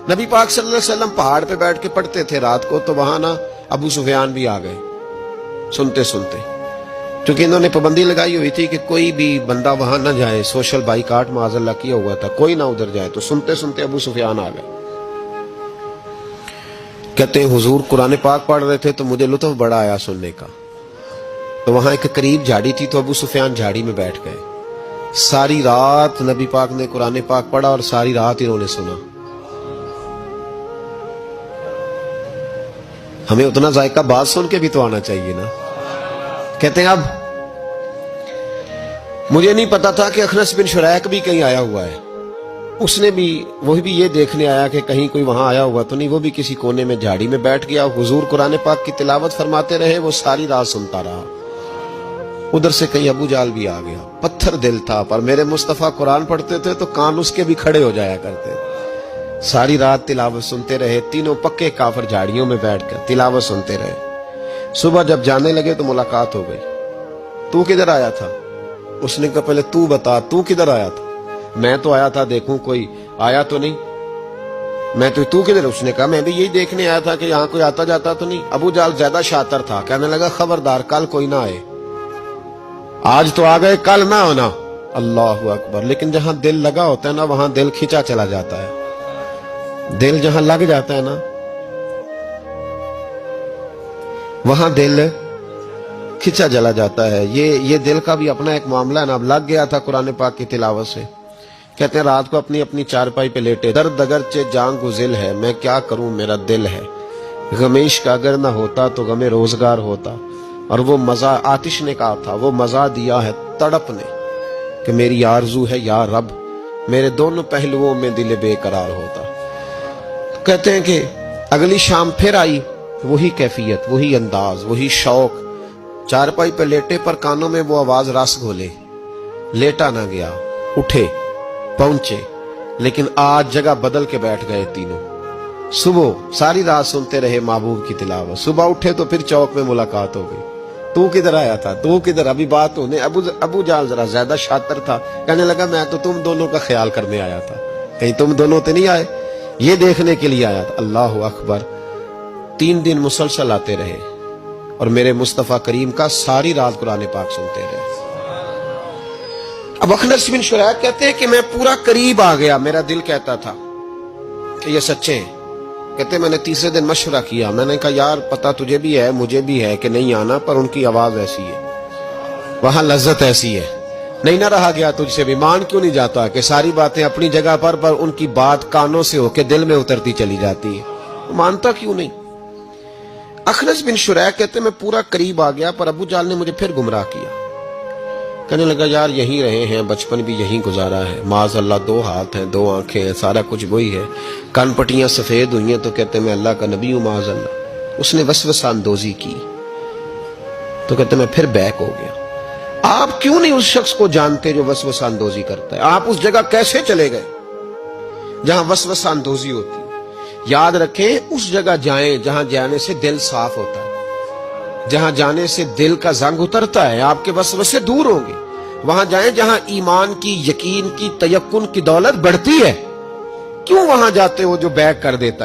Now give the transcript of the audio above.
नबी पाक सल्लल्लाहु अलैहि वसल्लम पहाड़ पे बैठ के पढ़ते थे रात को, तो वहां ना अबू सुफियान भी आ गए सुनते सुनते, क्योंकि इन्होंने पाबंदी लगाई हुई थी कि कोई भी बंदा वहां ना जाए, सोशल बाइकाट माज़अल्लाह किया हुआ था, कोई ना उधर जाए। तो सुनते सुनते अबू सुफियान आ गए। कहते हैं हुजूर कुरान पाक पढ़ रहे थे तो मुझे लुत्फ बड़ा आया सुनने का। तो वहां एक करीब झाड़ी थी, तो अबू सुफियान झाड़ी में बैठ गए। सारी रात नबी पाक ने कुरान पाक पढ़ा और सारी रात इन्होंने सुना। हमें उतना जायका बात सुन के भी तो आना चाहिए ना। कहते हैं अब मुझे नहीं पता था कि अखनस बिन शुरैक भी कहीं आया हुआ है। उसने भी वही भी ये देखने आया कि कहीं कोई वहां आया हुआ तो नहीं। वो भी किसी कोने में झाड़ी में बैठ गया। हुजूर कुरान पाक की तिलावत फरमाते रहे, वो सारी रात सुनता रहा। उधर से कहीं अबू जाल भी आ गया। पत्थर दिल था, पर मेरे मुस्तफा कुरान पढ़ते थे तो कान उसके भी खड़े हो जाया करते। सारी रात तिलावत सुनते रहे। तीनों पक्के काफिर झाड़ियों में बैठकर तिलावत सुनते रहे। सुबह जब जाने लगे तो मुलाकात हो गई। तू किधर आया था? उसने कहा पहले तू बता, तू किधर आया था? मैं तो आया था देखूं कोई आया तो नहीं। मैं तो, तू किधर? उसने कहा मैं भी यही देखने आया था कि यहाँ कोई आता जाता तो नहीं। अबू जाल ज्यादा शातिर था, कहने लगा खबरदार कल कोई ना आए। आज तो आ गए, कल ना होना। अल्लाहु अकबर। लेकिन जहां दिल लगा होता है ना, वहां दिल खींचा चला जाता है। दिल जहां लग जाता है ना, वहां दिल खींचा चला जाता है। ये दिल का भी अपना एक मामला है ना। अब लग गया था कुरान पाक की तिलावत से। कहते हैं रात को अपनी अपनी चारपाई पे लेटे। दर्द अगरचे जान गुजिल है, मैं क्या करूं मेरा दिल है। गमेश का अगर ना होता तो गमे रोजगार होता। और वो मजा आतिश ने कहा था, वो मजा दिया है तड़प ने कि मेरी आरजू है या रब, मेरे दोनों पहलुओं में दिल बेकरार होता। तो कहते हैं कि अगली शाम फिर आई वही कैफियत, वही अंदाज, वही शौक। चारपाई पे लेटे पर कानों में वो आवाज रस घोले। लेटा ना गया, उठे पहुंचे, लेकिन आज जगह बदल के बैठ गए तीनों। सुबह सारी रात सुनते रहे महबूब की तिलावत। सुबह उठे तो फिर चौक में मुलाकात हो गई। तू किधर आया था? तू किधर? अभी बात होने। अबू जाल जरा ज्यादा शातिर था, कहने लगा मैं तो तुम दोनों का ख्याल करने आया था, कहीं तुम दोनों तो नहीं आए, ये देखने के लिए आया था। अल्लाह अकबर। 3 दिन मुसलसल आते रहे और मेरे मुस्तफा करीम का सारी रात कुरान पाक सुनते रहे। अब अखनस बिन शुरैक कहते हैं कि मैं पूरा करीब आ गया। मेरा दिल कहता था कि ये सच्चे हैं। कहते मैंने तीसरे दिन मशवरा किया। मैंने कहा यार पता तुझे भी है मुझे भी है कि नहीं आना, पर उनकी आवाज ऐसी है, वहां लज्जत ऐसी है, नहीं ना रहा गया तुझसे भी। मान क्यों नहीं जाता कि सारी बातें अपनी जगह पर उनकी बात कानों से होके दिल में उतरती चली जाती है। मानता क्यों नहीं? अखनस बिन शुरैक कहते मैं पूरा करीब आ गया, पर अबू जाल ने मुझे फिर गुमराह किया। कहने लगा यार यहीं रहे हैं, बचपन भी यहीं गुजारा है, माज़अल्लाह 2 हाथ हैं 2 आंखें हैं, सारा कुछ वही है, कान पट्टियां सफेद हुई हैं, तो कहते मैं अल्लाह का नबी हूं माज़अल्लाह। उसने वसवसा अंदोजी की तो कहते मैं फिर बैक हो गया। आप क्यों नहीं उस शख्स को जानते जो वसवसा अंदोजी करता है? आप उस जगह कैसे चले गए जहां वसवसा अंदोजी होती है? याद रखें उस जगह जाएं जहां जाने से दिल साफ होता है, जहां जाने से दिल का जंग उतरता है, आपके वसवसे दूर होंगे। वहां जाएं जहां ईमान की, यकीन की, तयक्कुन की दौलत बढ़ती है। क्यों वहां जाते हो जो बैक कर देता है?